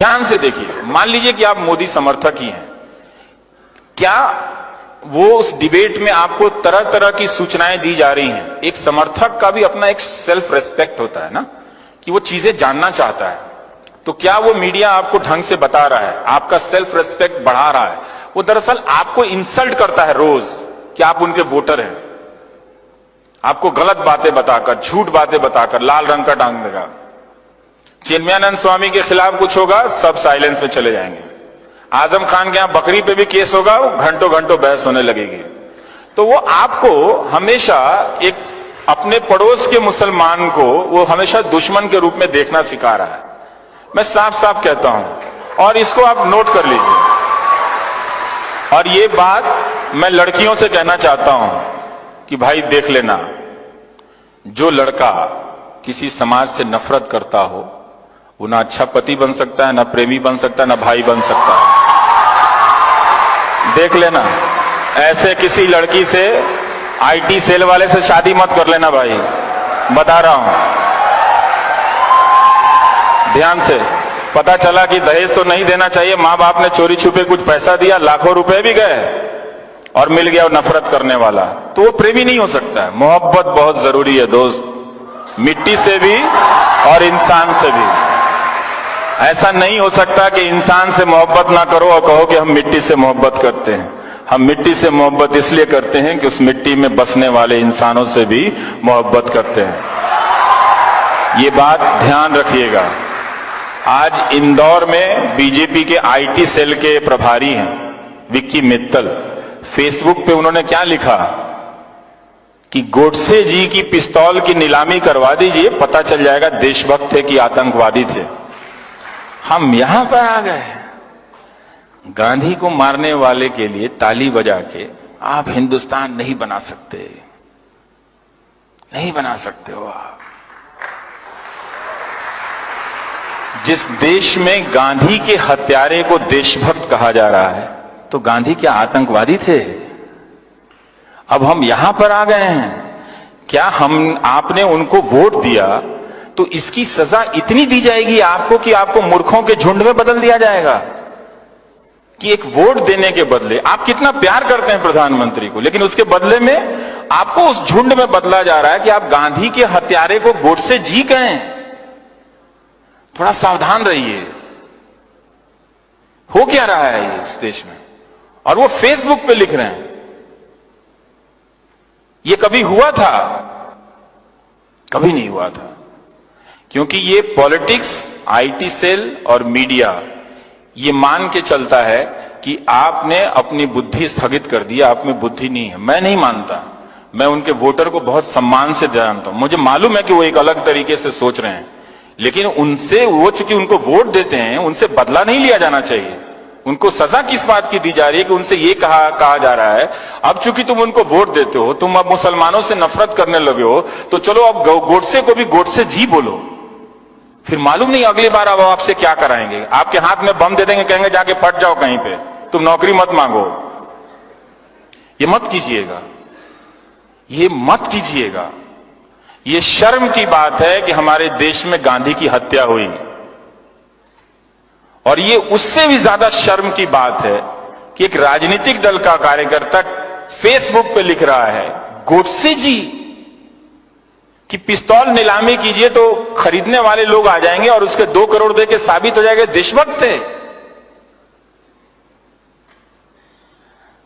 ध्यान से देखिए, मान लीजिए कि आप मोदी समर्थक ही हैं, क्या वो उस डिबेट में आपको तरह तरह की सूचनाएं दी जा रही हैं। एक समर्थक का भी अपना एक सेल्फ रेस्पेक्ट होता है ना, कि वो चीजें जानना चाहता है। तो क्या वो मीडिया आपको ढंग से बता रहा है, आपका सेल्फ रेस्पेक्ट बढ़ा रहा है? वो दरअसल आपको इंसल्ट करता है रोज कि आप उनके वोटर हैं, आपको गलत बातें बताकर, झूठ बातें बताकर लाल रंग का टांग देगा। चिन्मयानंद स्वामी के खिलाफ कुछ होगा, सब साइलेंस में चले जाएंगे। आजम खान के यहां बकरी पे भी केस होगा, घंटों घंटों बहस होने लगेगी। तो वो आपको हमेशा एक अपने पड़ोस के मुसलमान को वो हमेशा दुश्मन के रूप में देखना सिखा रहा है। मैं साफ साफ कहता हूं, और इसको आप नोट कर लीजिए। और ये बात मैं लड़कियों से कहना चाहता हूं कि भाई देख लेना, जो लड़का किसी समाज से नफरत करता हो वो ना अच्छा पति बन सकता है, ना प्रेमी बन सकता है, ना भाई बन सकता है। देख लेना, ऐसे किसी लड़की से, आईटी सेल वाले से शादी मत कर लेना भाई, बता रहा हूं ध्यान से। पता चला कि दहेज तो नहीं देना चाहिए, मां बाप ने चोरी छुपे कुछ पैसा दिया, लाखों रुपए भी गए और मिल गया नफरत करने वाला, तो वो प्रेमी नहीं हो सकता है। मोहब्बत बहुत जरूरी है दोस्त, मिट्टी से भी और इंसान से भी। ऐसा नहीं हो सकता कि इंसान से मोहब्बत ना करो और कहो कि हम मिट्टी से मोहब्बत करते हैं। हम मिट्टी से मोहब्बत इसलिए करते हैं कि उस मिट्टी में बसने वाले इंसानों से भी मोहब्बत करते हैं। ये बात ध्यान रखिएगा। आज इंदौर में बीजेपी के आईटी सेल के प्रभारी हैं विक्की मित्तल, फेसबुक पे उन्होंने क्या लिखा कि गोडसे जी की पिस्तौल की नीलामी करवा दीजिए, पता चल जाएगा देशभक्त थे कि आतंकवादी थे। हम यहां पर आ गए, गांधी को मारने वाले के लिए ताली बजा के आप हिंदुस्तान नहीं बना सकते, नहीं बना सकते हो आप। जिस देश में गांधी के हत्यारे को देशभक्त कहा जा रहा है, तो गांधी क्या आतंकवादी थे? अब हम यहां पर आ गए हैं, क्या हम आपने उनको वोट दिया तो इसकी सजा इतनी दी जाएगी आपको कि आपको मूर्खों के झुंड में बदल दिया जाएगा? कि एक वोट देने के बदले, आप कितना प्यार करते हैं प्रधानमंत्री को, लेकिन उसके बदले में आपको उस झुंड में बदला जा रहा है कि आप गांधी के हत्यारे को गोडसे जी गए। थोड़ा सावधान रहिए, हो क्या रहा है इस देश में। और वो फेसबुक पे लिख रहे हैं, ये कभी हुआ था? कभी नहीं हुआ था। क्योंकि ये पॉलिटिक्स, आईटी सेल और मीडिया ये मान के चलता है कि आपने अपनी बुद्धि स्थगित कर दी, आप में बुद्धि नहीं है। मैं नहीं मानता, मैं उनके वोटर को बहुत सम्मान से जानता हूं, मुझे मालूम है कि वो एक अलग तरीके से सोच रहे हैं, लेकिन उनसे, वो चूंकि उनको वोट देते हैं, उनसे बदला नहीं लिया जाना चाहिए। उनको सजा किस बात की दी जा रही है कि उनसे ये कहा जा रहा है, अब चूंकि तुम उनको वोट देते हो, तुम अब मुसलमानों से नफरत करने लगे हो, तो चलो अब गोडसे को भी गोडसे जी बोलो। फिर मालूम नहीं अगली बार अब आपसे क्या कराएंगे, आपके हाथ में बम दे देंगे, कहेंगे जाके फट जाओ कहीं पे, तुम नौकरी मत मांगो। ये मत कीजिएगा, ये मत कीजिएगा। ये शर्म की बात है कि हमारे देश में गांधी की हत्या हुई, और ये उससे भी ज्यादा शर्म की बात है कि एक राजनीतिक दल का कार्यकर्ता फेसबुक पे लिख रहा है गोडसे जी कि पिस्तौल नीलामी कीजिए तो खरीदने वाले लोग आ जाएंगे और उसके 2 करोड़ दे के साबित हो जाएगा देशभक्त थे।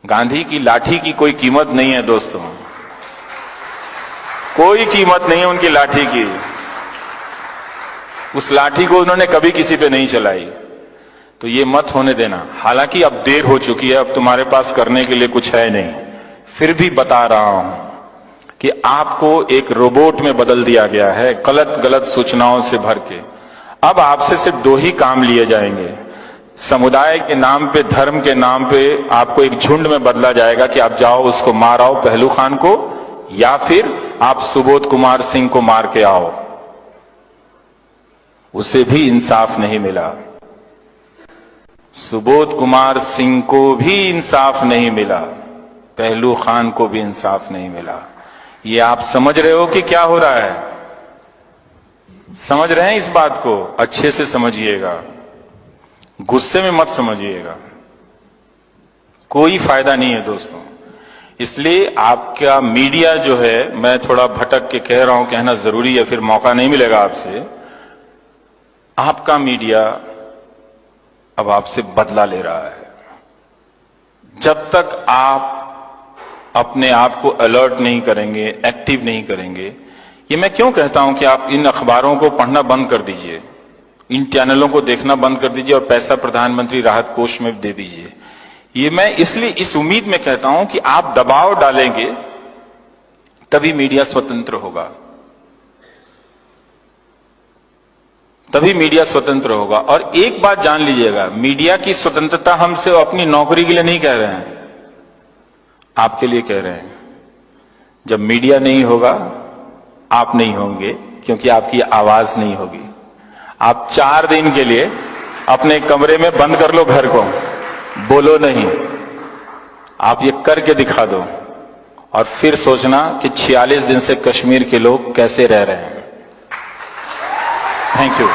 गांधी की लाठी की कोई कीमत नहीं है दोस्तों, कोई कीमत नहीं है उनकी लाठी की। उस लाठी को उन्होंने कभी किसी पे नहीं चलाई, तो ये मत होने देना। हालांकि अब देर हो चुकी है, अब तुम्हारे पास करने के लिए कुछ है नहीं, फिर भी बता रहा हूं कि आपको एक रोबोट में बदल दिया गया है, गलत सूचनाओं से भर के। अब आपसे सिर्फ 2 ही काम लिए जाएंगे, समुदाय के नाम पे, धर्म के नाम पे आपको एक झुंड में बदला जाएगा कि आप जाओ उसको मार आओ, पहलू खान को, या फिर आप सुबोध कुमार सिंह को मार के आओ। उसे भी इंसाफ नहीं मिला, सुबोध कुमार सिंह को भी इंसाफ नहीं मिला, पहलू खान को भी इंसाफ नहीं मिला। ये आप समझ रहे हो कि क्या हो रहा है? समझ रहे हैं इस बात को? अच्छे से समझिएगा। गुस्से में मत समझिएगा, कोई फायदा नहीं है दोस्तों। इसलिए आपका मीडिया जो है, मैं थोड़ा भटक के कह रहा हूं, कहना जरूरी है, फिर मौका नहीं मिलेगा आपसे। आपका मीडिया अब आपसे बदला ले रहा है। जब तक आप अपने आप को अलर्ट नहीं करेंगे, एक्टिव नहीं करेंगे, ये मैं क्यों कहता हूं कि आप इन अखबारों को पढ़ना बंद कर दीजिए, इन चैनलों को देखना बंद कर दीजिए और पैसा प्रधानमंत्री राहत कोष में दे दीजिए। ये मैं इसलिए इस उम्मीद में कहता हूं कि आप दबाव डालेंगे तभी मीडिया स्वतंत्र होगा, तभी मीडिया स्वतंत्र होगा। और एक बात जान लीजिएगा, मीडिया की स्वतंत्रता हम सिर्फ अपनी नौकरी के लिए नहीं कह रहे हैं, आपके लिए कह रहे हैं। जब मीडिया नहीं होगा, आप नहीं होंगे, क्योंकि आपकी आवाज नहीं होगी। आप 4 दिन के लिए अपने कमरे में बंद कर लो घर को, बोलो नहीं। आप ये करके दिखा दो और फिर सोचना कि 46 दिन से कश्मीर के लोग कैसे रह रहे हैं। Thank you.